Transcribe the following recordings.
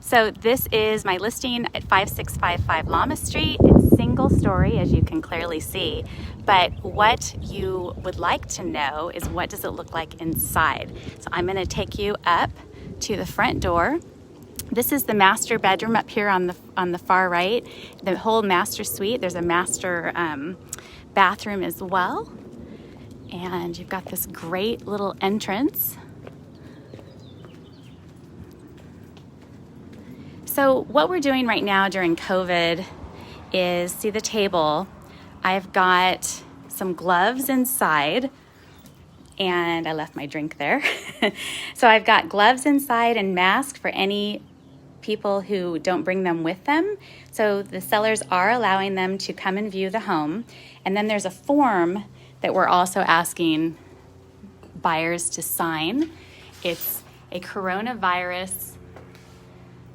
So this is my listing at 5655 Lamas Street. It's single story, as you can clearly see. But what you would like to know is, what does it look like inside? So I'm going to take you up to the front door. This is the master bedroom up here on the far right. The whole master suite. There's a master bathroom as well. And you've got this great little entrance. So what we're doing right now during COVID is, see the table, I've got some gloves inside, and I left my drink there. So I've got gloves inside and masks for any people who don't bring them with them. So the sellers are allowing them to come and view the home. And then there's a form that we're also asking buyers to sign. It's a coronavirus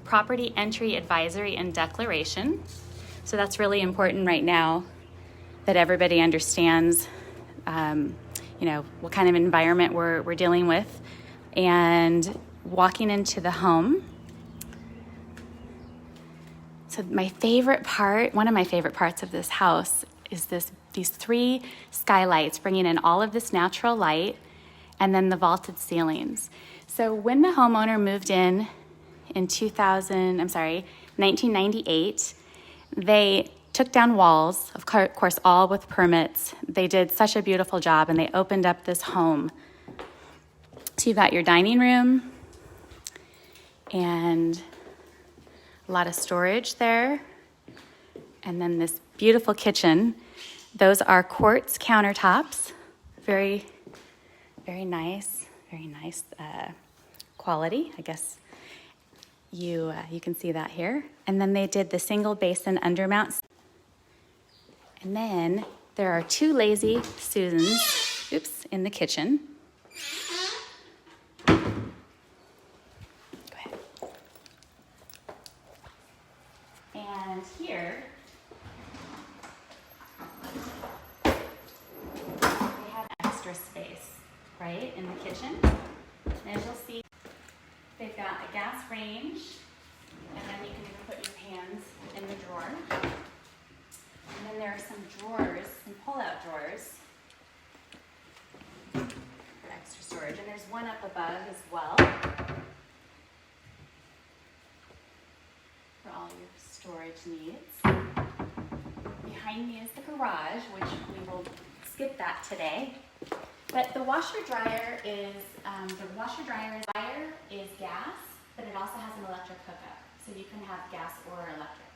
property entry advisory and declaration. So that's really important right now, that everybody understands, what kind of environment we're dealing with. And walking into the home. So one of my favorite parts of this house is these 3 skylights bringing in all of this natural light, and then the vaulted ceilings. So when the homeowner moved in 1998, they took down walls, of course, all with permits. They did such a beautiful job, and they opened up this home. So you've got your dining room and a lot of storage there. And then this beautiful kitchen. Those are quartz countertops. Very, very nice quality, I guess. You can see that here. And then they did the single basin undermounts. And then there are 2 lazy Susans, in the kitchen. Go ahead. And here, we have extra space, right, in the kitchen. And as you'll see, they've got a gas range, and then you can even put your pans in the drawer. And then there are some drawers, some pull-out drawers for extra storage. And there's one up above as well for all your storage needs. Behind me is the garage, which we will skip that today. But the washer-dryer is gas, but it also has an electric hookup. So you can have gas or electric.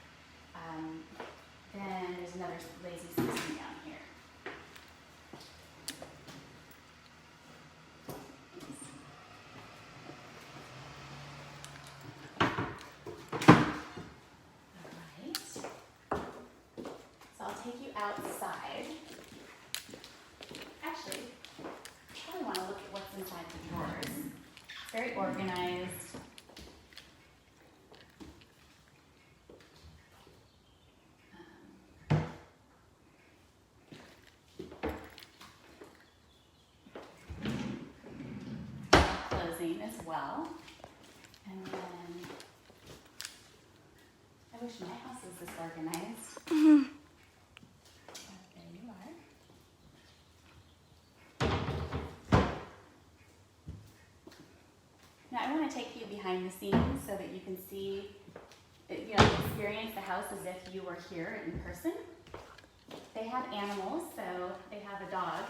Then there's another lazy Susan down here. Alright. So I'll take you outside. Actually, I probably want to look at what's inside the drawers. It's very organized. Closing as well. And then, I wish my house was this organized. Mm-hmm. There you are. Now I want to take you behind the scenes so that you can see, experience the house as if you were here in person. They have animals, so they have a dog.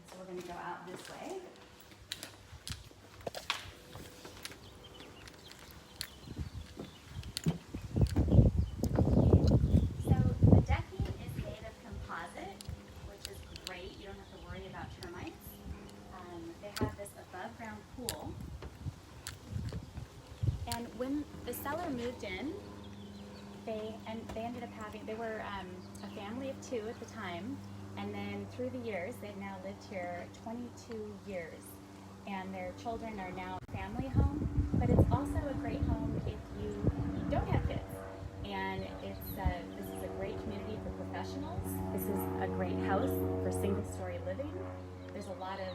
So we're going to go out this way. So the decking is made of composite, which is great. You don't have to worry about termites. They have this above ground pool. And when the seller moved in, they ended up they were a family of 2 at the time, and then through the years, they've now lived here 22 years, and their children are now a family home, but it's also a great home if you don't have kids. And this is a great community for professionals. This is a great house for single-story living. There's a lot of,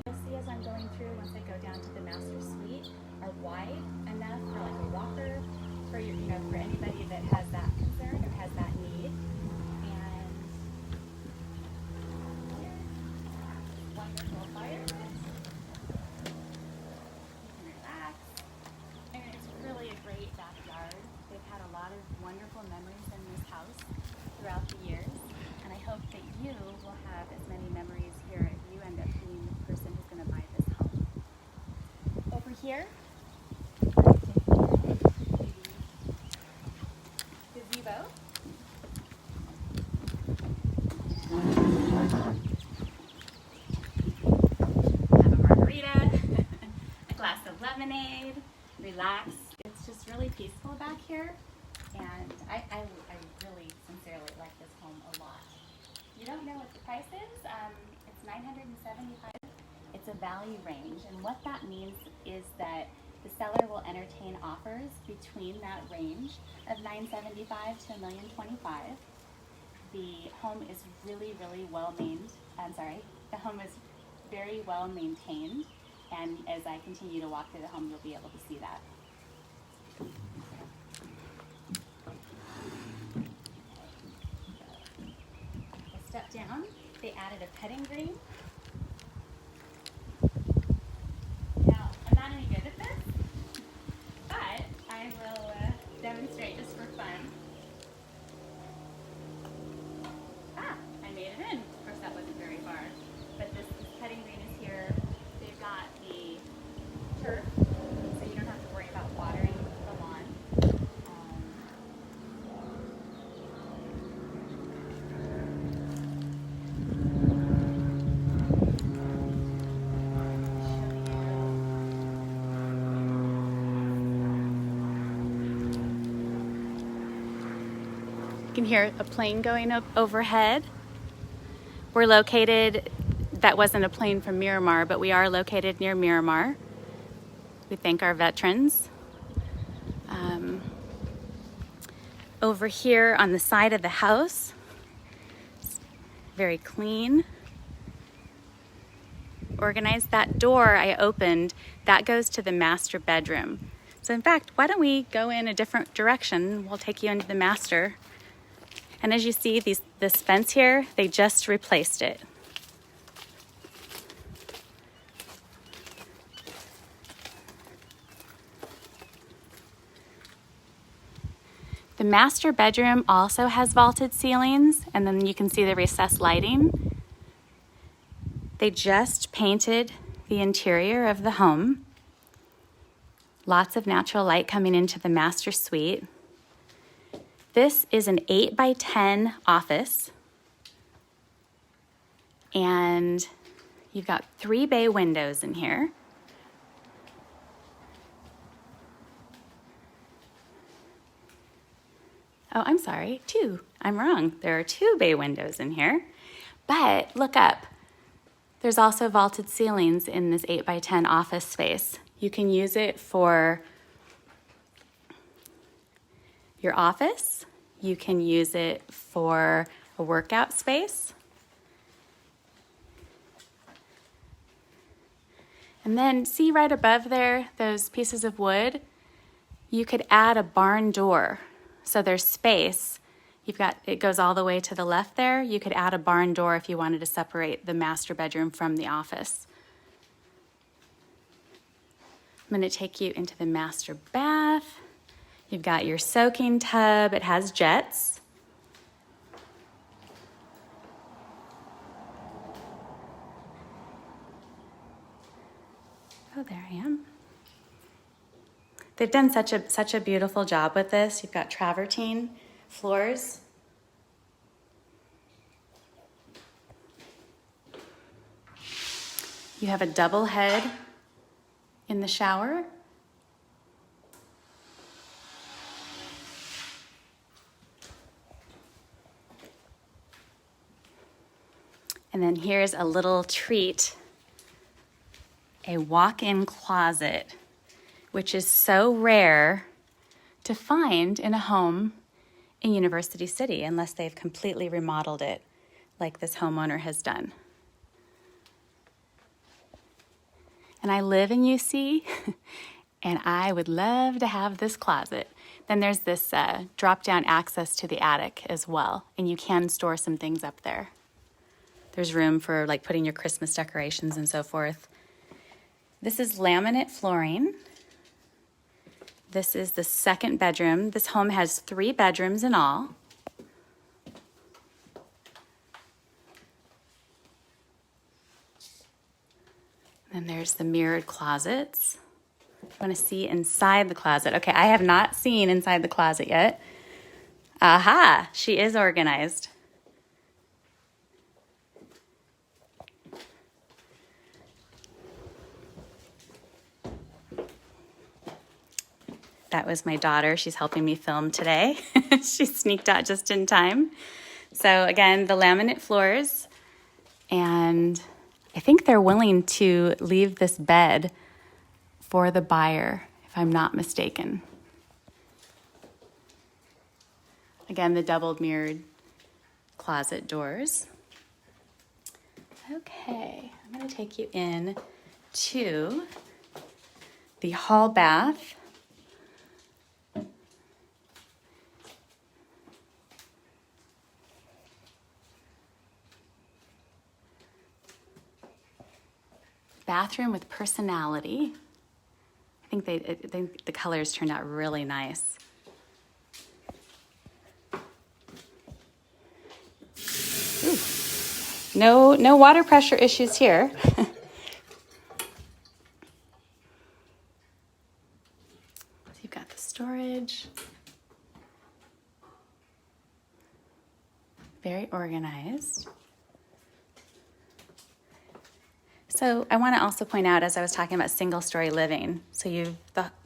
you'll see as I'm going through, once I go down to the master suite, are wide enough for like a walk great backyard. They've had a lot of wonderful memories in this house throughout the years, and I hope that you will have as many memories here if you end up being the person who's going to buy this home. Over here, gazebo. Have a margarita, a glass of lemonade, relax. It's just really peaceful back here, and I really sincerely like this home a lot. You don't know what the price is. It's $975. It's a value range, and what that means is that the seller will entertain offers between that range of $975 to $1,025,000. The home is really well the home is very well maintained, and as I continue to walk through the home, you'll be able to see that. A step down, they added a petting green. Now, I'm not any good at this, but I will demonstrate just for fun. I made it in. Of course, that wasn't very far. But this petting green is here. They've got the turf, so you don't have to worry about watering the lawn. You can hear a plane going up overhead. We're located, that wasn't a plane from Miramar, but we are located near Miramar. We thank our veterans. Over here on the side of the house, very clean. Organized. That door I opened, that goes to the master bedroom. So in fact, why don't we go in a different direction? We'll take you into the master. And as you see, this fence here, they just replaced it. The master bedroom also has vaulted ceilings, and then you can see the recessed lighting. They just painted the interior of the home. Lots of natural light coming into the master suite. This is an 8x10 office, and you've got 3 bay windows in here. Oh, I'm sorry, 2. I'm wrong. There are 2 bay windows in here, but look up. There's also vaulted ceilings in this 8x10 office space. You can use it for your office. You can use it for a workout space. And then see right above there, those pieces of wood? You could add a barn door. So there's space. It goes all the way to the left there. You could add a barn door if you wanted to separate the master bedroom from the office. I'm going to take you into the master bath. You've got your soaking tub. It has jets. Oh, there I am. They've done such a beautiful job with this. You've got travertine floors. You have a double head in the shower. And then here's a little treat, a walk-in closet, which is so rare to find in a home in University City unless they've completely remodeled it like this homeowner has done. And I live in UC, and I would love to have this closet. Then there's this drop-down access to the attic as well, and you can store some things up there. There's room for like putting your Christmas decorations and so forth. This is laminate flooring. This is the second bedroom. This home has 3 bedrooms in all. And there's the mirrored closets. You want to see inside the closet. Okay, I have not seen inside the closet yet. Aha, she is organized. That was my daughter. She's helping me film today. She sneaked out just in time. So again, the laminate floors, and I think they're willing to leave this bed for the buyer, if I'm not mistaken. Again, the double mirrored closet doors. Okay, I'm going to take you in to the hall bath. Bathroom with personality. I think the colors turned out really nice. Ooh. No water pressure issues here. So you've got the storage. Very organized. So I want to also point out, as I was talking about single-story living, so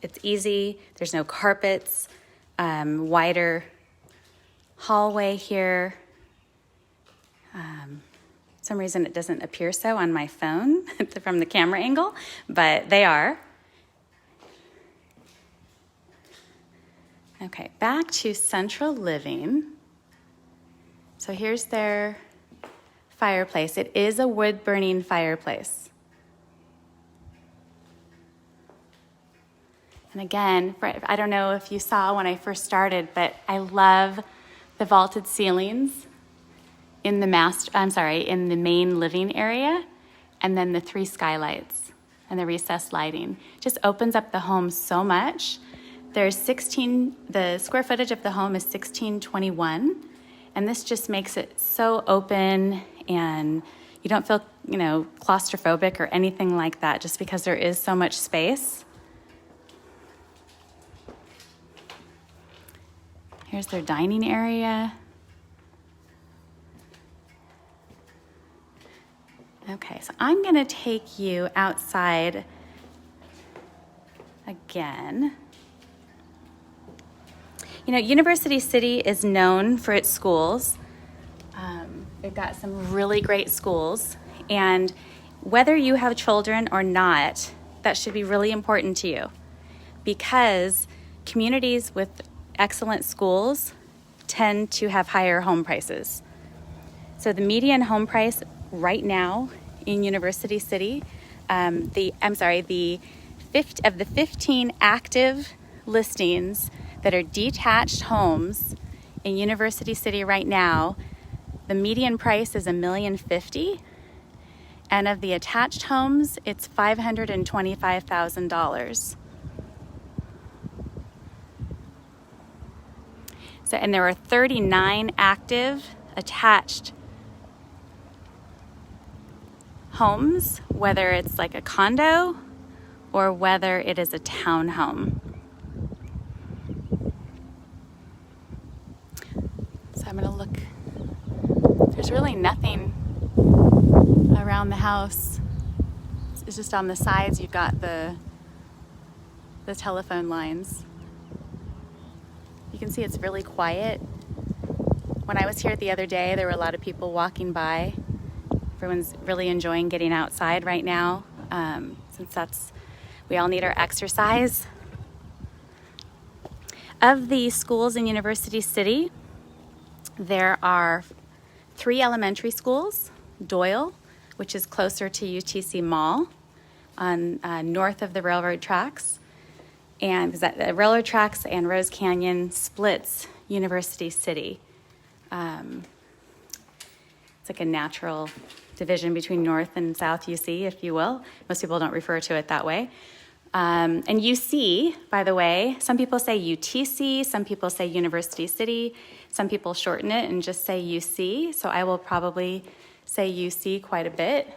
it's easy. There's no carpets, wider hallway here. Some reason it doesn't appear so on my phone from the camera angle, but they are. Okay, back to central living. So here's their fireplace. It is a wood-burning fireplace. And again, I don't know if you saw when I first started, but I love the vaulted ceilings in the main living area, and then the 3 skylights and the recessed lighting. Just opens up the home so much. The square footage of the home is 1621, and this just makes it so open, and you don't feel, claustrophobic or anything like that, just because there is so much space. Here's their dining area. Okay, so I'm going to take you outside again. University City is known for its schools. They've got some really great schools, and whether you have children or not, that should be really important to you, because communities with excellent schools tend to have higher home prices. So the median home price right now in University City, of the 15 active listings that are detached homes in University City right now, the median price is $1,050,000, and of the attached homes, it's $525,000. So, and there are 39 active attached homes, whether it's like a condo or whether it is a townhome. So I'm going to look. There's really nothing around the house. It's just on the sides you've got the telephone lines. You can see it's really quiet. When I was here the other day, there were a lot of people walking by. Everyone's really enjoying getting outside right now, since we all need our exercise. Of the schools in University City, there are 3 elementary schools. Doyle, which is closer to UTC Mall, on north of the railroad tracks, and the railroad tracks and Rose Canyon splits University City. It's like a natural division between North and South UC, if you will. Most people don't refer to it that way. And UC, by the way, some people say UTC, some people say University City, some people shorten it and just say UC, so I will probably say UC quite a bit.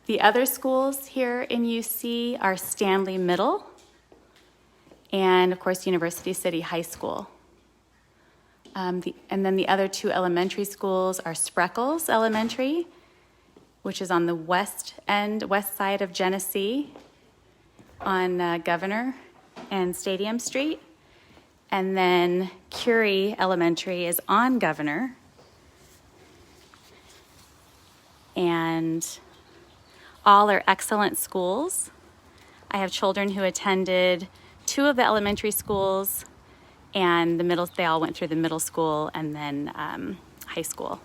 The other schools here in UC are Stanley Middle and, of course, University City High School. And then the other two elementary schools are Spreckles Elementary, which is on the west side of Genesee on Governor and Stadium Street. And then Curie Elementary is on Governor. And all are excellent schools. I have children who attended two of the elementary schools, and they all went through the middle school and then high school.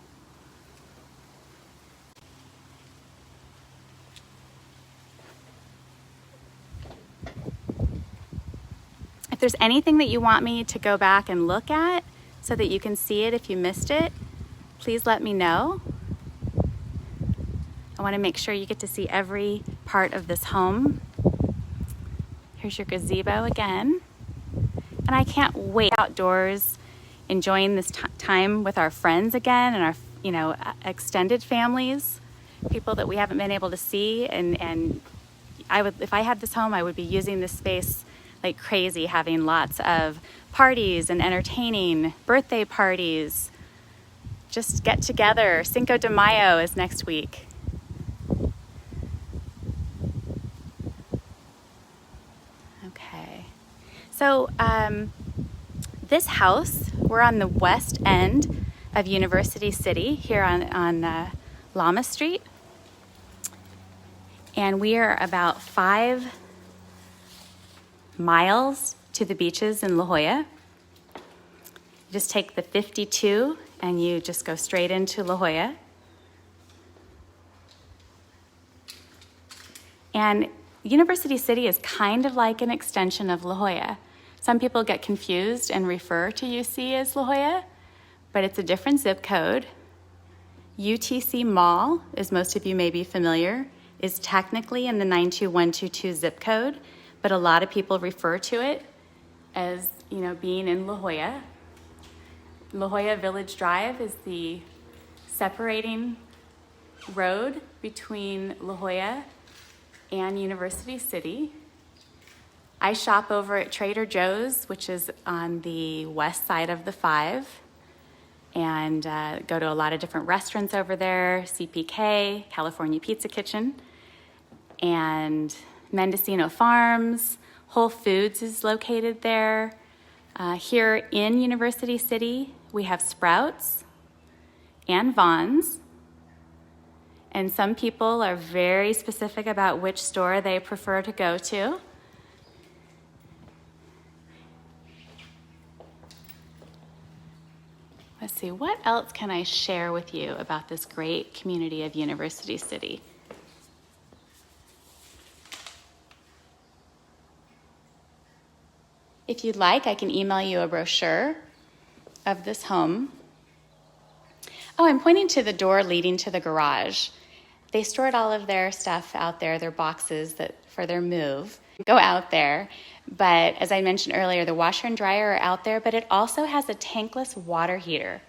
If there's anything that you want me to go back and look at so that you can see it if you missed it, please let me know. I want to make sure you get to see every part of this home. Here's your gazebo again. And I can't wait outdoors, enjoying this time with our friends again and our, extended families, people that we haven't been able to see. And if I had this home, I would be using this space like crazy, having lots of parties and entertaining, birthday parties, just get together. Cinco de Mayo is next week. Okay. So this house, we're on the west end of University City here on Lamas Street. And we are about 5 miles to the beaches in La Jolla. You just take the 52 and you just go straight into La Jolla. And University City is kind of like an extension of La Jolla. Some people get confused and refer to UC as La Jolla, but it's a different zip code. UTC Mall, as most of you may be familiar, is technically in the 92122 zip code, but a lot of people refer to it as, being in La Jolla. La Jolla Village Drive is the separating road between La Jolla and University City. I shop over at Trader Joe's, which is on the west side of the 5, and go to a lot of different restaurants over there, CPK, California Pizza Kitchen, and Mendocino Farms. Whole Foods is located there. Here in University City, we have Sprouts and Vons. And some people are very specific about which store they prefer to go to. Let's see, what else can I share with you about this great community of University City? If you'd like, I can email you a brochure of this home. Oh, I'm pointing to the door leading to the garage. They stored all of their stuff out there, their boxes for their move. Go out there. But as I mentioned earlier, the washer and dryer are out there, but it also has a tankless water heater.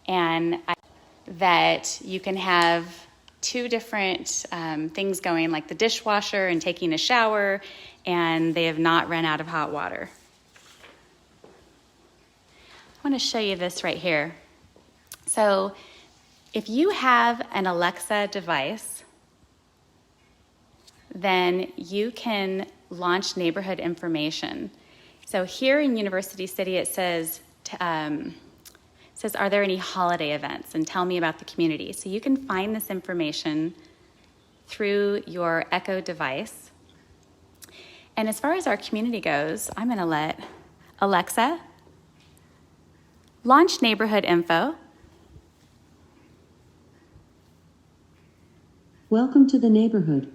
And that you can have 2 different things going, like the dishwasher and taking a shower, and they have not run out of hot water. I want to show you this right here. So if you have an Alexa device, then you can launch neighborhood information. So here in University City, it says, are there any holiday events? And tell me about the community. So you can find this information through your Echo device. And as far as our community goes, I'm going to let Alexa launch neighborhood info. Welcome to the neighborhood.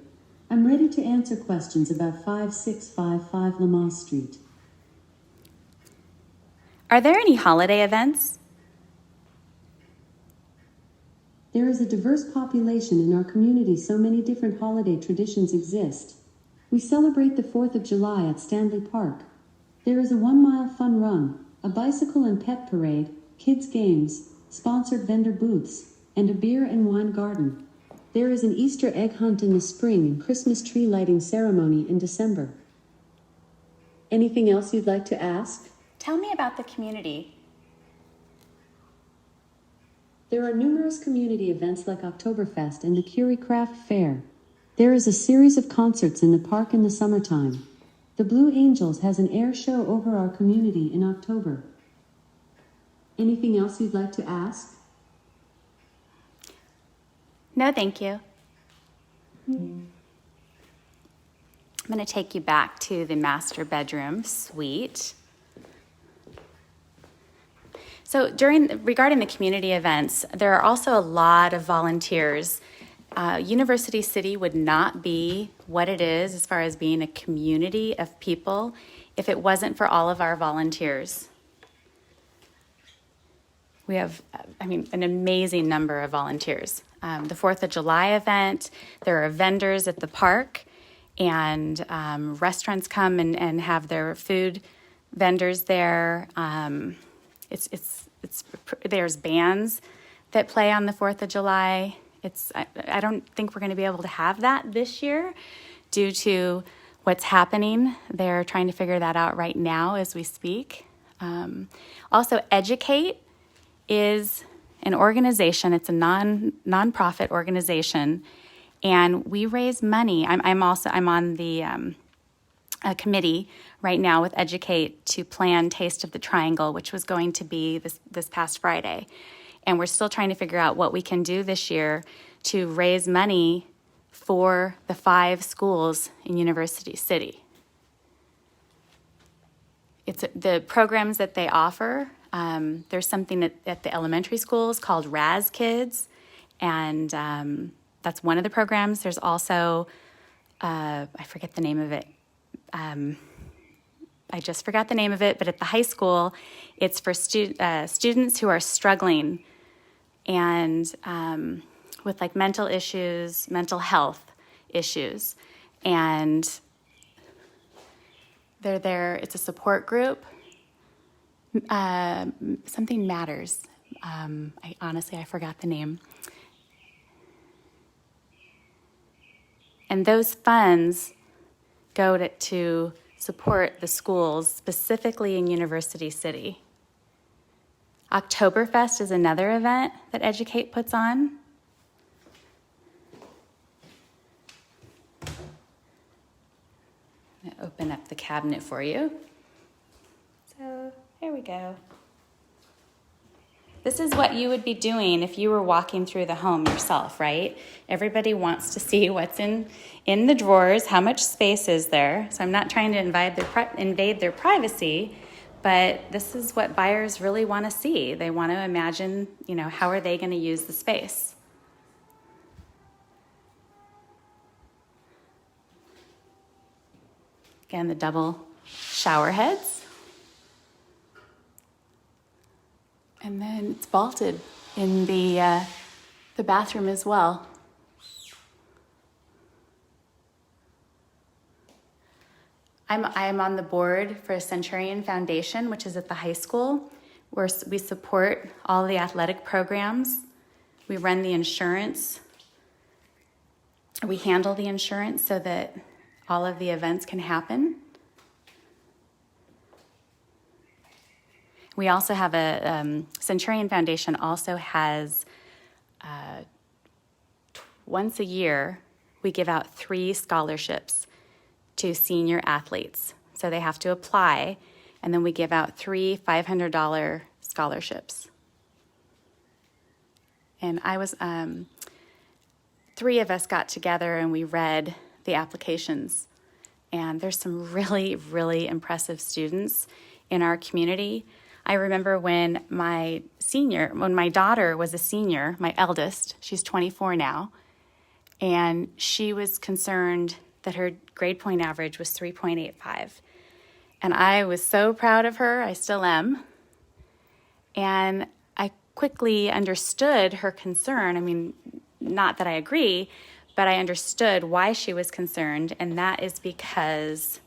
I'm ready to answer questions about 5655 Lamas Street. Are there any holiday events? There is a diverse population in our community, so many different holiday traditions exist. We celebrate the 4th of July at Stanley Park. There is a 1-mile fun run, a bicycle and pet parade, kids games, sponsored vendor booths, and a beer and wine garden. There is an Easter egg hunt in the spring and Christmas tree lighting ceremony in December. Anything else you'd like to ask? Tell me about the community. There are numerous community events like Oktoberfest and the Curie Craft Fair. There is a series of concerts in the park in the summertime. The Blue Angels has an air show over our community in October. Anything else you'd like to ask? No, thank you. I'm going to take you back to the master bedroom suite. So regarding the community events, there are also a lot of volunteers. University City would not be what it is as far as being a community of people if it wasn't for all of our volunteers. We have, an amazing number of volunteers. The 4th of July event, there are vendors at the park, and restaurants come and have their food vendors there. There's bands that play on the 4th of July. I don't think we're going to be able to have that this year due to what's happening. They're trying to figure that out right now as we speak. Also, Educate is an organization. It's a nonprofit organization, and we raise money. I'm on the a committee right now with Educate to plan Taste of the Triangle, which was going to be this past Friday. And we're still trying to figure out what we can do this year to raise money for the 5 schools in University City. It's the programs that they offer. There's something at the elementary schools called Raz Kids, and that's one of the programs. There's also, I forget the name of it. I just forgot the name of it, but at the high school, it's for students who are struggling and with like mental issues, mental health issues. And they're there, it's a support group. Something Matters. I forgot the name. And those funds go to support the schools, specifically in University City. Oktoberfest is another event that Educate puts on. I'm going to open up the cabinet for you. So here we go. This is what you would be doing if you were walking through the home yourself, right? Everybody wants to see what's in the drawers, how much space is there. So I'm not trying to invade their privacy, but this is what buyers really want to see. They want to imagine, how are they going to use the space? Again, the double shower heads. And then it's vaulted in the bathroom as well. I'm on the board for Centurion Foundation, which is at the high school, where we support all the athletic programs. We run the insurance. We handle the insurance so that all of the events can happen. We also have Centurion Foundation also has, once a year, we give out 3 scholarships to senior athletes. So they have to apply, and then we give out 3 $500 scholarships. And 3 of us got together and we read the applications. And there's some really, really impressive students in our community. I remember when my daughter was a senior, my eldest, she's 24 now, and she was concerned that her grade point average was 3.85. And I was so proud of her, I still am. And I quickly understood her concern. I mean, not that I agree, but I understood why she was concerned, and that is because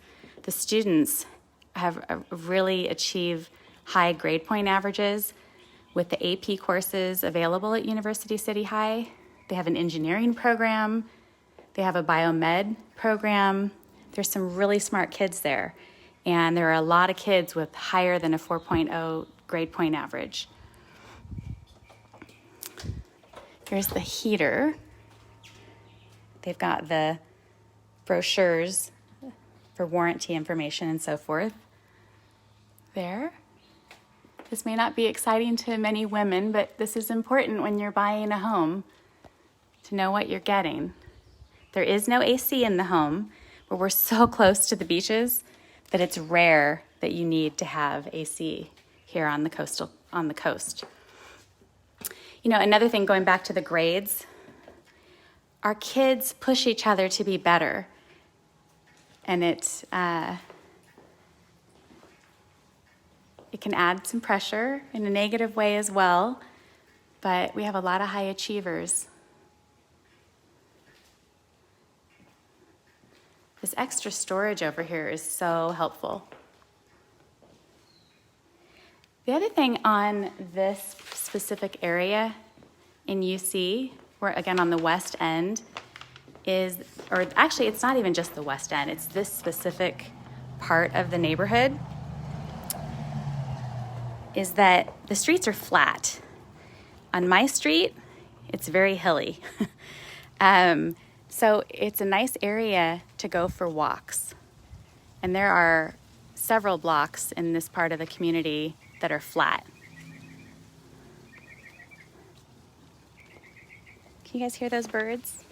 the students have really achieved high grade point averages with the AP courses available at University City High. They have an engineering program. They have a biomed program. There's some really smart kids there. And there are a lot of kids with higher than a 4.0 grade point average. Here's the heater. They've got the brochures for warranty information and so forth. There. This may not be exciting to many women, but this is important when you're buying a home to know what you're getting. There is no AC in the home, but we're so close to the beaches that it's rare that you need to have AC here on the coast. You know, another thing, going back to the grades, our kids push each other to be better. And it can add some pressure in a negative way as well, but we have a lot of high achievers. This extra storage over here is so helpful. The other thing on this specific area in UC, we're again on the west end, is, or actually it's not even just the west end, it's this specific part of the neighborhood, is that the streets are flat. On my street, it's very hilly. So it's a nice area to go for walks. And there are several blocks in this part of the community that are flat. Can you guys hear those birds?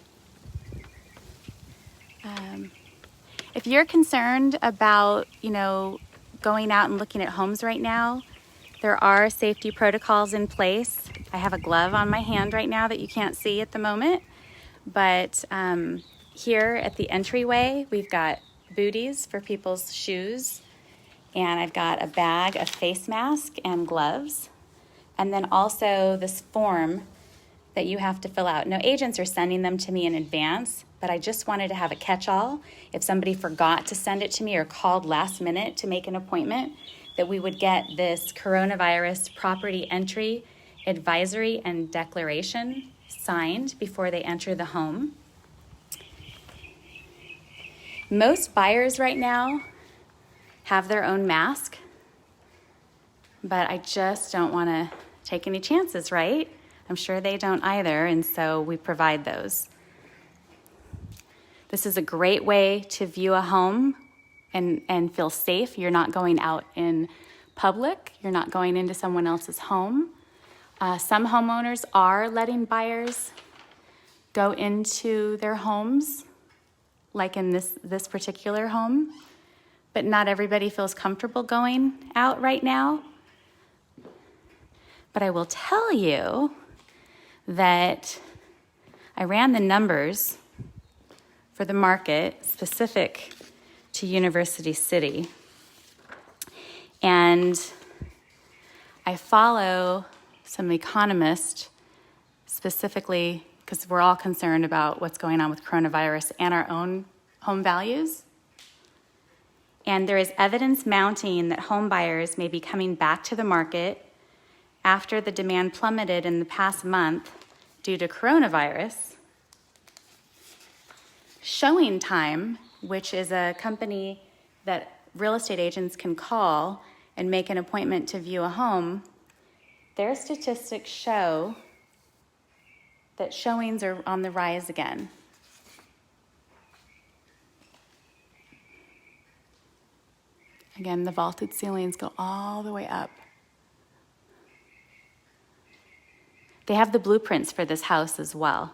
If you're concerned about, going out and looking at homes right now, there are safety protocols in place. I have a glove on my hand right now that you can't see at the moment. But here at the entryway, we've got booties for people's shoes. And I've got a bag of face mask and gloves. And then also this form that you have to fill out. No, agents are sending them to me in advance, but I just wanted to have a catch-all. If somebody forgot to send it to me or called last minute to make an appointment, that we would get this coronavirus property entry advisory and declaration signed before they enter the home. Most buyers right now have their own mask, but I just don't want to take any chances, right? I'm sure they don't either, and so we provide those. This is a great way to view a home and feel safe. You're not going out in public. You're not going into someone else's home. Some homeowners are letting buyers go into their homes, like in this particular home, but not everybody feels comfortable going out right now. But I will tell you that I ran the numbers for the market specific to University City. And I follow some economists, specifically because we're all concerned about what's going on with coronavirus and our own home values. And there is evidence mounting that home buyers may be coming back to the market after the demand plummeted in the past month due to coronavirus. Showing Time, which is a company that real estate agents can call and make an appointment to view a home, their statistics show that showings are on the rise again. Again, the vaulted ceilings go all the way up. They have the blueprints for this house as well.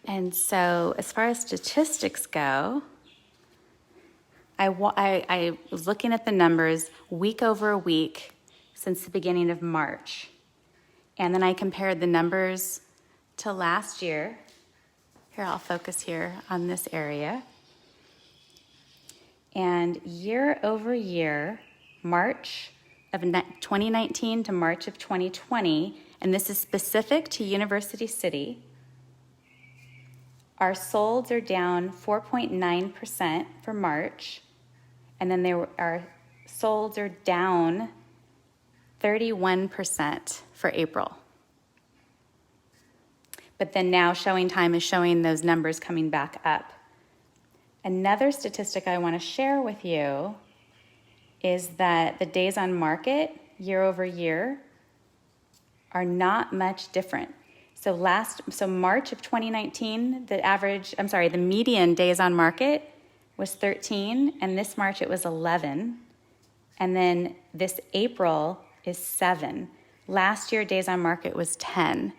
And so as far as statistics go, I was looking at the numbers week over week since the beginning of March. And then I compared the numbers to last year. Here, I'll focus here on this area. And year over year, March of 2019 to March of 2020, and this is specific to University City, our solds are down 4.9% for March, and then our solds are down 31% for April. But then now Showing Time is showing those numbers coming back up. Another statistic I want to share with you is that the days on market year over year are not much different. So March of 2019, the median days on market was 13, and this March it was 11. And then this April is 7. Last year, days on market was 10.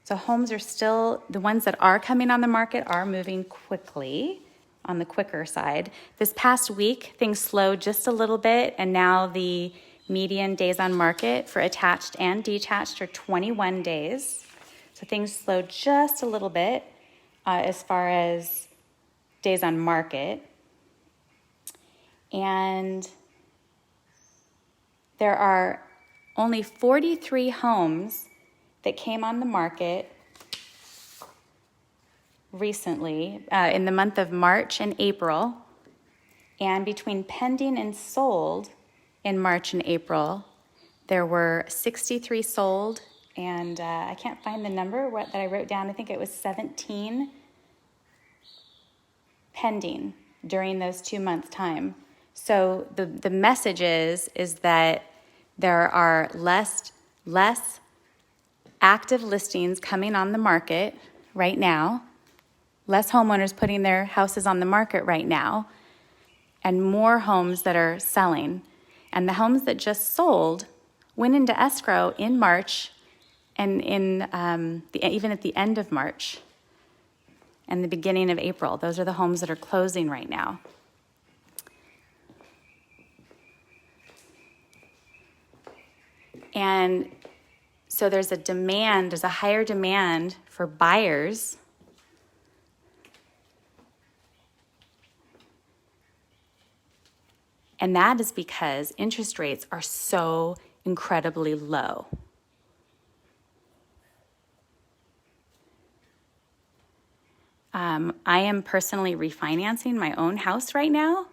So homes are still, the ones that are coming on the market are moving quickly, on the quicker side. This past week, things slowed just a little bit, and now the median days on market for attached and detached are 21 days. So things slowed just a little bit as far as days on market. And there are only 43 homes that came on the market recently in the month of March and April. And between pending and sold in March and April, there were 63 sold, and I can't find the number that I wrote down. I think it was 17 pending during those 2 months' time. So the message is that there are less active listings coming on the market right now, less homeowners putting their houses on the market right now, and more homes that are selling. And the homes that just sold went into escrow in March and even at the end of March and the beginning of April. Those are the homes that are closing right now. And so there's a higher demand for buyers. And that is because interest rates are so incredibly low. I am personally refinancing my own house right now,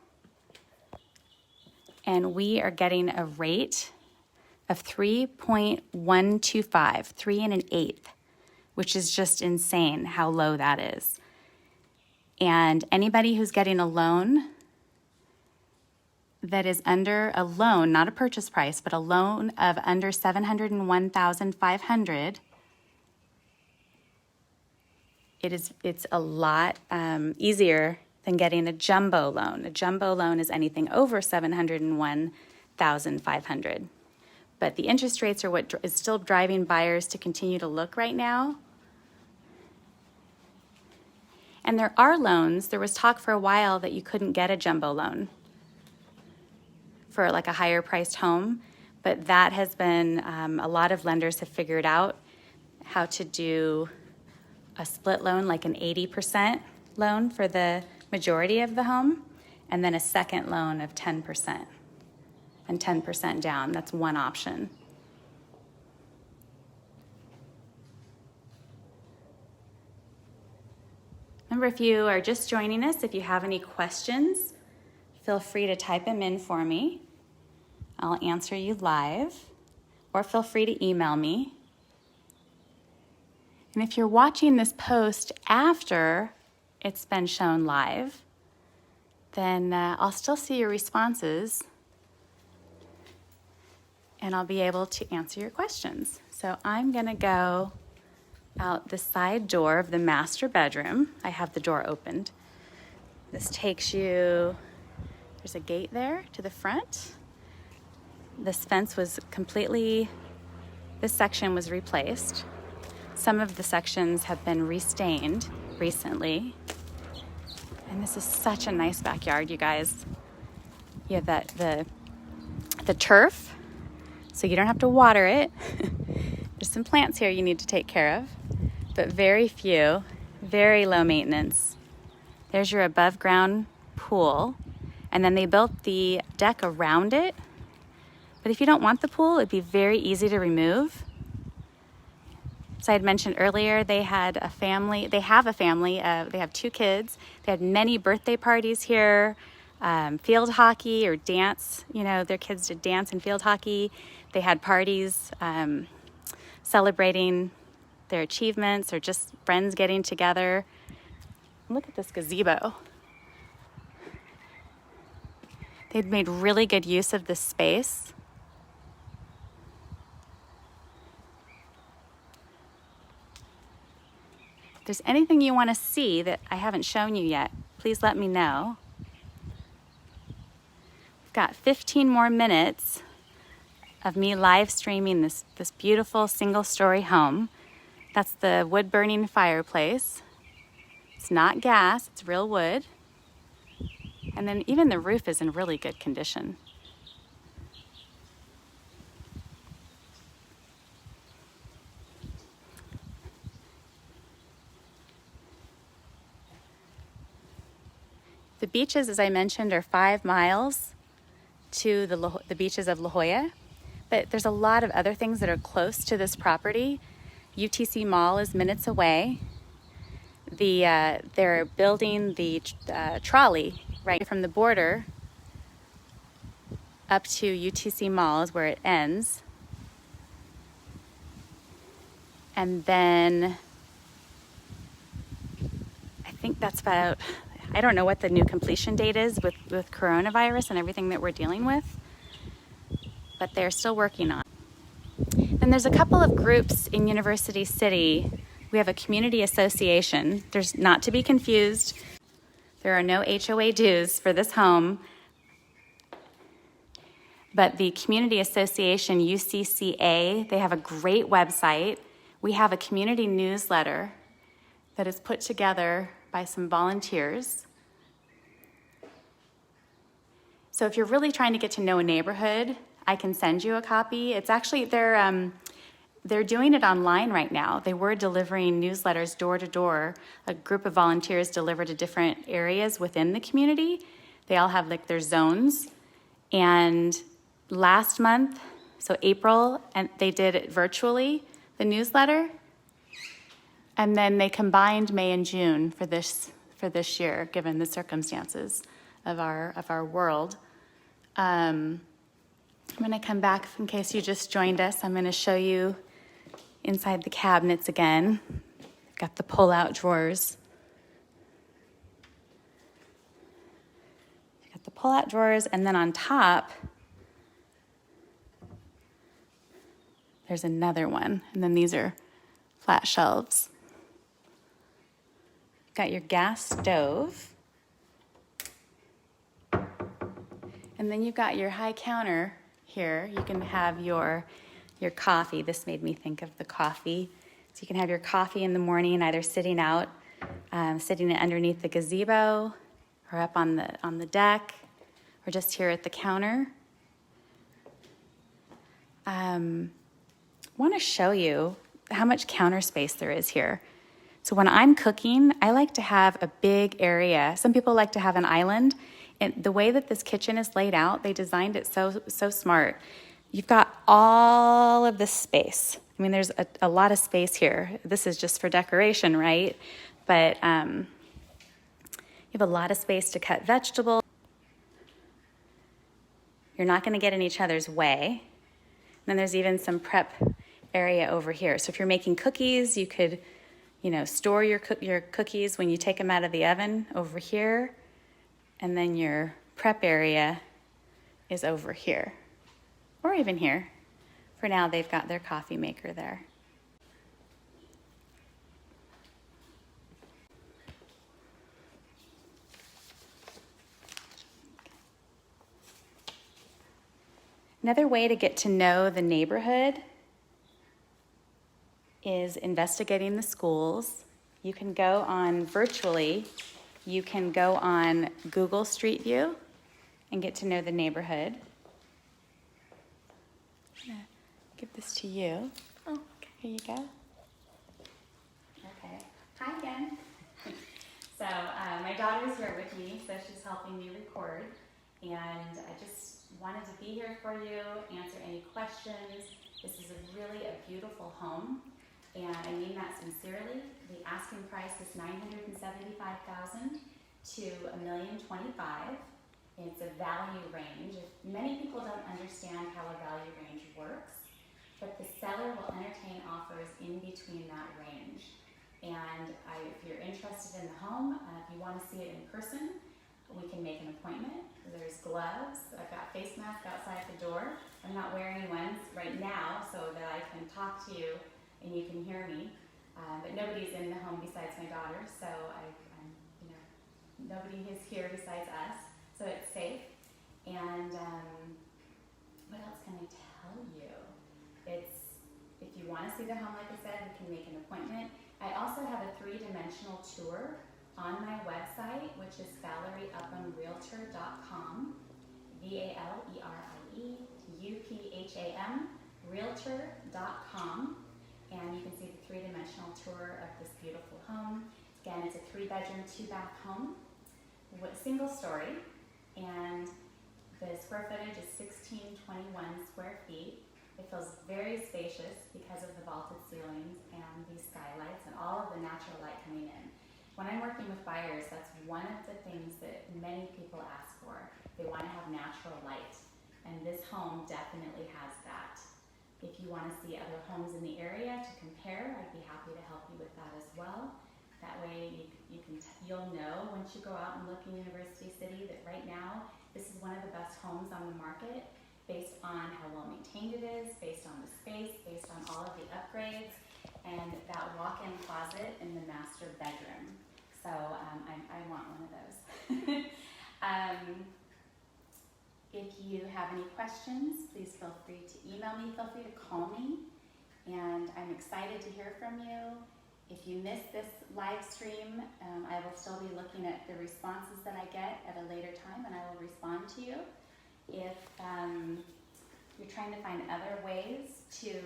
and we are getting a rate of 3.125, 3 1/8, which is just insane how low that is. And anybody who's getting a loan that is under a loan, not a purchase price, but a loan of under $701,500, it's a lot easier than getting a jumbo loan. A jumbo loan is anything over $701,500. But the interest rates are what is still driving buyers to continue to look right now. And there are loans. There was talk for a while that you couldn't get a jumbo loan for like a higher priced home, but that has been, a lot of lenders have figured out how to do a split loan, like an 80% loan for the majority of the home, and then a second loan of 10% and 10% down. That's one option. Remember, if you are just joining us, if you have any questions, feel free to type them in for me. I'll answer you live, or feel free to email me. And if you're watching this post after it's been shown live, then I'll still see your responses, and I'll be able to answer your questions. So I'm gonna go out the side door of the master bedroom. I have the door opened. This takes you, there's a gate there to the front. This fence was this section was replaced. Some of the sections have been restained recently. And this is such a nice backyard, you guys. You have the turf, so you don't have to water it. There's some plants here you need to take care of, but very few, very low maintenance. There's your above ground pool. And then they built the deck around it. But if you don't want the pool, it'd be very easy to remove. So I had mentioned earlier, they have a family, they have 2 kids. They had many birthday parties here, field hockey or dance, their kids did dance and field hockey. They had parties celebrating their achievements or just friends getting together. Look at this gazebo. They'd made really good use of this space. If there's anything you want to see that I haven't shown you yet, please let me know. We've got 15 more minutes of me live streaming this beautiful single-story home. That's the wood-burning fireplace. It's not gas, it's real wood. And then even the roof is in really good condition. The beaches, as I mentioned, are 5 miles to the beaches of La Jolla. But there's a lot of other things that are close to this property. UTC Mall is minutes away. They're building the trolley right from the border up to UTC Mall is where it ends. And then I think that's about, I don't know what the new completion date is with coronavirus and everything that we're dealing with, but they're still working on it. And there's a couple of groups in University City. We have a community association. There's not to be confused. There are no HOA dues for this home, but the community association, UCCA, they have a great website. We have a community newsletter that is put together by some volunteers. So if you're really trying to get to know a neighborhood, I can send you a copy. It's actually, they're doing it online right now. They were delivering newsletters door to door. A group of volunteers deliver to different areas within the community. They all have like their zones. And last month, so April, and they did it virtually, the newsletter. And then they combined May and June for this year, given the circumstances of our world. I'm going to come back in case you just joined us. I'm going to show you inside the cabinets again. Got the pull-out drawers. Got the pull-out drawers, and then on top, there's another one. And then these are flat shelves. Got your gas stove. And then you've got your high counter here. You can have your coffee. This made me think of the coffee. So you can have your coffee in the morning, either sitting out, sitting underneath the gazebo, or up on the deck, or just here at the counter. Want to show you how much counter space there is here. So when I'm cooking, I like to have a big area. Some people like to have an island. And the way that this kitchen is laid out, they designed it so smart. You've got all of this space. I mean, there's a lot of space here. This is just for decoration, right? But you have a lot of space to cut vegetables. You're not going to get in each other's way. And then there's even some prep area over here. So if you're making cookies, you could, store your cookies when you take them out of the oven over here. And then your prep area is over here, or even here. For now, they've got their coffee maker there. Another way to get to know the neighborhood is investigating the schools. You can go on virtually. You can go on Google Street View and get to know the neighborhood. I'm going to give this to you. Oh, okay, here you go. Okay. Hi again. So my daughter's here with me, so she's helping me record. and I just wanted to be here for you, answer any questions. This is really a beautiful home, and I mean that sincerely. The asking price is $975,000 to $1,025,000. It's a value range. Many people don't understand how a value range works, but the seller will entertain offers in between that range. And if you're interested in the home, if you want to see it in person, we can make an appointment. There's gloves. I've got face mask outside the door. I'm not wearing one right now so that I can talk to you and you can hear me. But nobody's in the home besides my daughter, so nobody is here besides us, so it's safe. And what else can I tell you? If you want to see the home, like I said, we can make an appointment. I also have a 3-dimensional tour on my website, which is ValerieUpham.realtor.com, ValerieUpham, realtor.com, and you can see the 3-dimensional tour of this beautiful home. Again, it's a 3-bedroom, 2-bath home with single story, and the square footage is 1621 square feet. It feels very spacious because of the vaulted ceilings and the skylights and all of the natural light coming in. When I'm working with buyers, that's one of the things that many people ask for. They want to have natural light, and this home definitely has that. If you want to see other homes in the area to compare, I'd be happy to help you with that as well. That way you'll know once you go out and look in University City that right now this is one of the best homes on the market, based on how well maintained it is, based on the space, based on all of the upgrades, and that walk-in closet in the master bedroom. So I want one of those. If you have any questions, please feel free to email me, feel free to call me, and I'm excited to hear from you. If you missed this live stream, I will still be looking at the responses that I get at a later time, and I will respond to you. If you're trying to find other ways to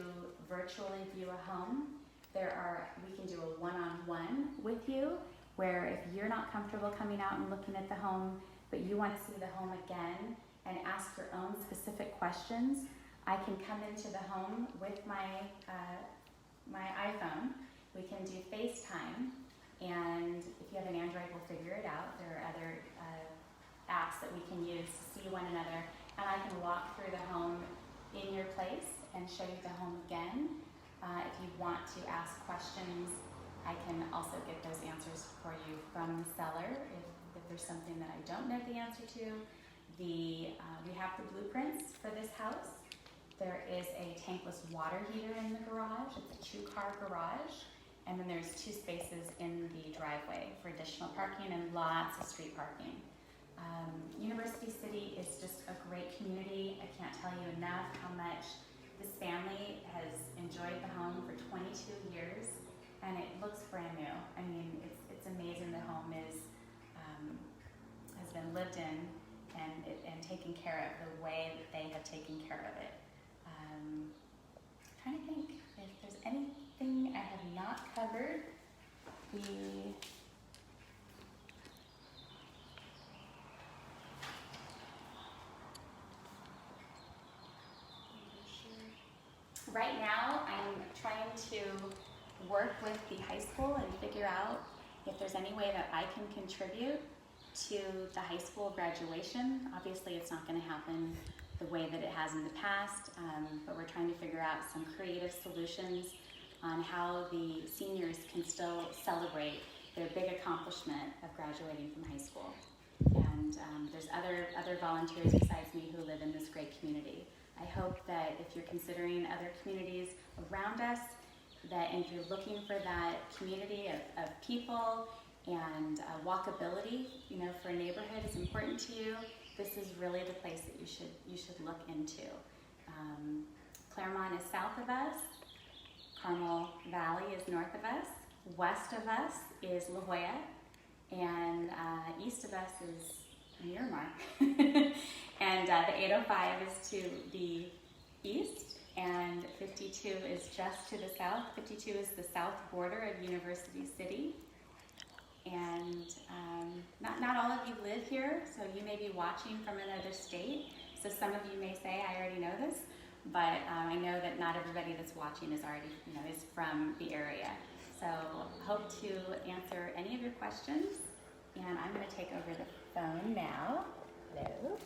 virtually view a home, we can do a one-on-one with you, where if you're not comfortable coming out and looking at the home, but you want to see the home again and ask your own specific questions, I can come into the home with my iPhone. We can do FaceTime, and if you have an Android, we'll figure it out. There are other apps that we can use to see one another, and I can walk through the home in your place and show you the home again. If you want to ask questions, I can also get those answers for you from the seller if there's something that I don't know the answer to. We have the blueprints for this house. There is a tankless water heater in the garage. It's a 2-car garage. And then there's 2 spaces in the driveway for additional parking and lots of street parking. University City is just a great community. I can't tell you enough how much this family has enjoyed the home for 22 years, and it looks brand new. I mean, it's amazing the home has been lived in and taken care of the way that they have taken care of it. Trying to think if there's anything I have not covered. Right now, I'm trying to work with the high school and figure out if there's any way that I can contribute to the high school graduation. Obviously, it's not going to happen the way that it has in the past, but we're trying to figure out some creative solutions on how the seniors can still celebrate their big accomplishment of graduating from high school. And there's other volunteers besides me who live in this great community. I hope that if you're considering other communities around us, that if you're looking for that community of people and walkability, for a neighborhood is important to you, this is really the place that you should look into. Claremont is south of us. Carmel Valley is north of us. West of us is La Jolla, and east of us is Miramar. And the 805 is to the east, and 52 is just to the south. 52 is the south border of University City. And not all of you live here, so you may be watching from another state. So some of you may say, I already know this, but I know that not everybody that's watching is already, is from the area. So hope to answer any of your questions. And I'm going to take over the phone now. Hello.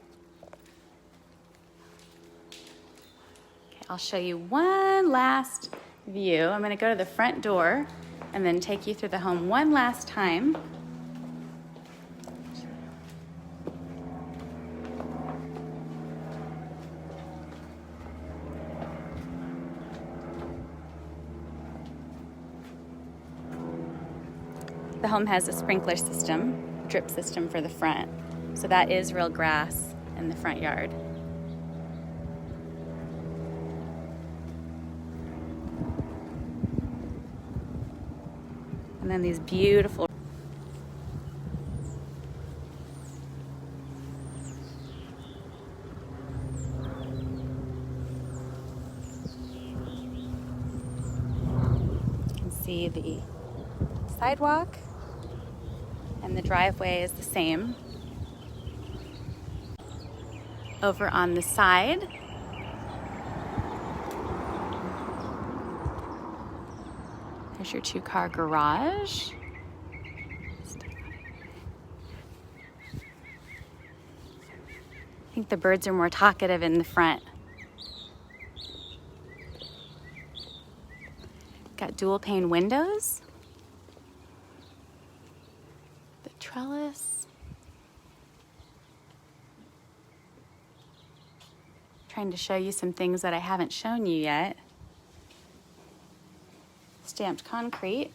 Okay, I'll show you one last view. I'm going to go to the front door and then take you through the home one last time. The home has a sprinkler system, drip system for the front. So that is real grass in the front yard. And then these beautiful you can see the sidewalk, and the driveway is the same. Over on the side, there's your 2-car garage. I think the birds are more talkative in the front. Got dual pane windows. The trellis. Trying to show you some things that I haven't shown you yet. Stamped concrete.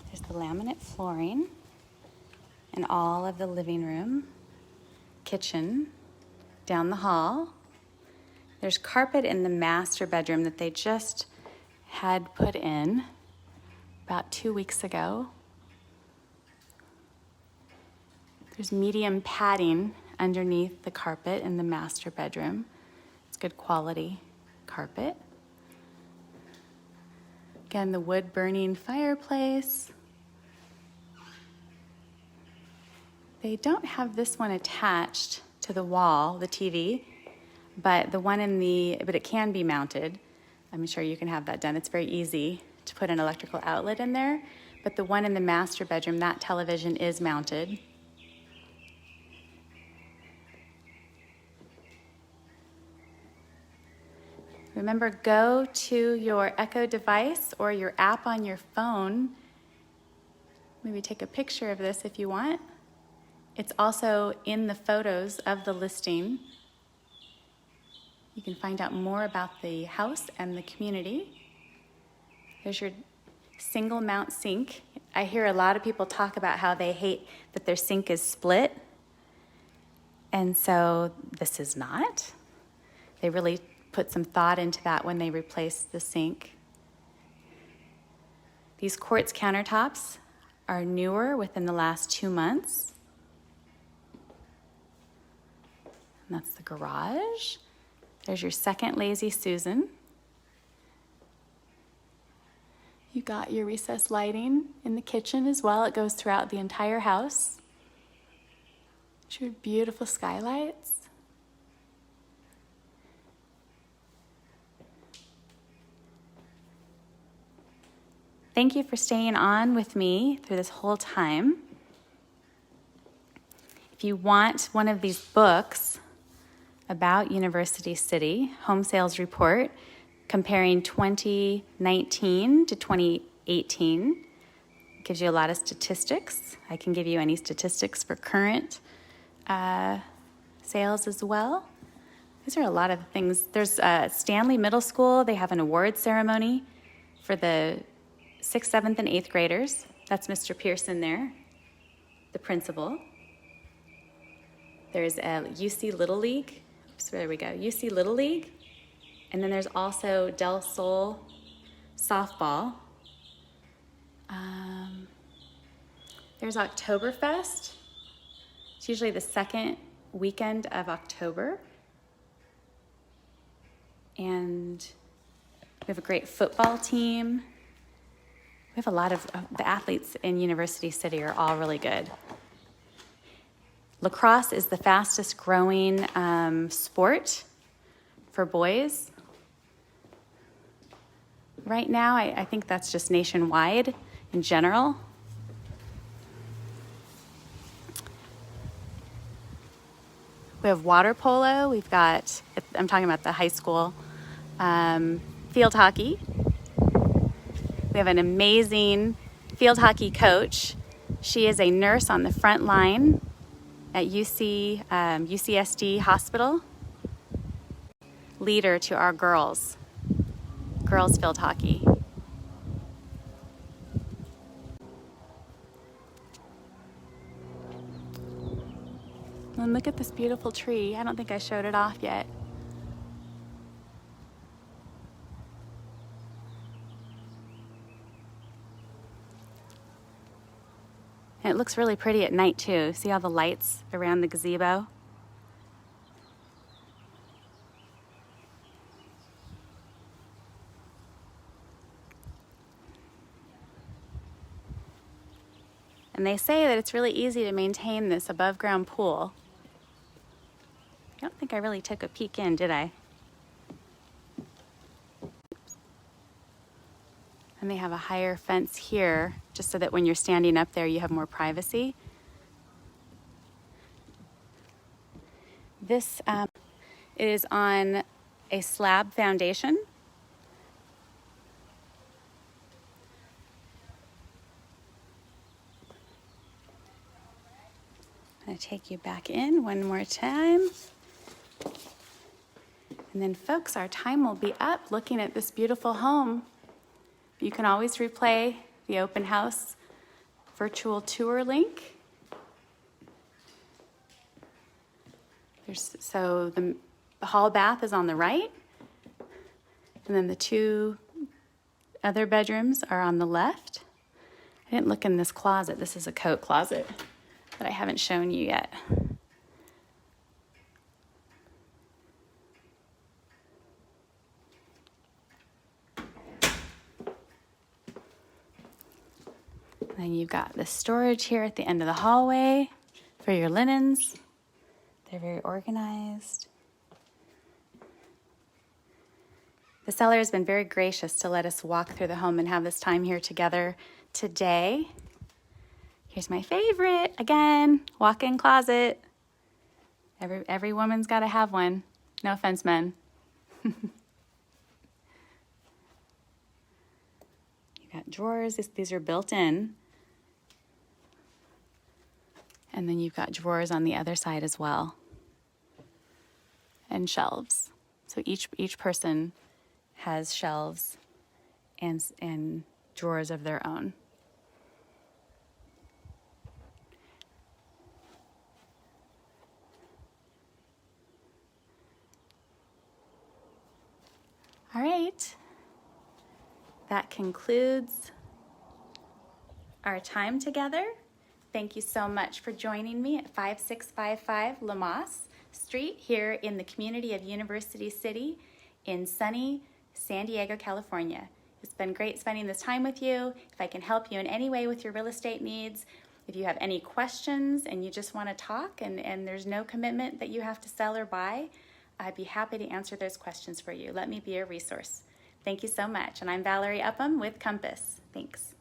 There's the laminate flooring and all of the living room, kitchen, down the hall. There's carpet in the master bedroom that they just had put in about 2 weeks ago. There's medium padding underneath the carpet in the master bedroom. It's good quality carpet. Again, the wood burning fireplace. They don't have this one attached to the wall, the TV, but it can be mounted. I'm sure you can have that done. It's very easy to put an electrical outlet in there, but the one in the master bedroom, that television is mounted. Remember, go to your Echo device or your app on your phone. Maybe take a picture of this if you want. It's also in the photos of the listing. You can find out more about the house and the community. There's your single mount sink. I hear a lot of people talk about how they hate that their sink is split. And so this is not. They really put some thought into that when they replaced the sink. These quartz countertops are newer within the last 2 months. And that's the garage. There's your second Lazy Susan. You got your recessed lighting in the kitchen as well. It goes throughout the entire house. There's your beautiful skylights. Thank you for staying on with me through this whole time. If you want one of these books about University City, Home Sales Report, comparing 2019 to 2018, gives you a lot of statistics. I can give you any statistics for current sales as well. These are a lot of things. There's Stanley Middle School. They have an award ceremony for the 6th, 7th, and 8th graders. That's Mr. Pearson there, the principal. There's a UC Little League. Oops, there we go. UC Little League. And then there's also Del Sol softball. There's Oktoberfest. It's usually the second weekend of October. And We have a great football team. We have a lot of the athletes in University City are all really good. Lacrosse is the fastest growing sport for boys. Right now, I think that's just nationwide in general. We have water polo. We've got, I'm talking about the high school, field hockey. We have an amazing field hockey coach. She is a nurse on the front line at UCSD Hospital. Leader to our girls field hockey. And look at this beautiful tree. I don't think I showed it off yet. And it looks really pretty at night too. See all the lights around the gazebo? And they say that it's really easy to maintain this above ground pool. I don't think I really took a peek in, did I? And they have a higher fence here, just so that when you're standing up there, you have more privacy. This is on a slab foundation. I'm going to take you back in one more time. And then folks, our time will be up looking at this beautiful home. You can always replay the open house virtual tour link. So the hall bath is on the right, and then the two other bedrooms are on the left. I didn't look in this closet. This is a coat closet that I haven't shown you yet. Then you've got the storage here at the end of the hallway for your linens. They're very organized. The seller has been very gracious to let us walk through the home and have this time here together today. Here's my favorite, again, walk-in closet. Every woman's got to have one. No offense, men. You got drawers. These are built in. And then you've got drawers on the other side as well. And shelves. So each person has shelves and drawers of their own. All right, that concludes our time together. Thank you so much for joining me at 5655 Lamas Street here in the community of University City in sunny San Diego, California. It's been great spending this time with you. If I can help you in any way with your real estate needs, if you have any questions and you just want to talk and there's no commitment that you have to sell or buy, I'd be happy to answer those questions for you. Let me be a resource. Thank you so much. And I'm Valerie Upham with Compass. Thanks.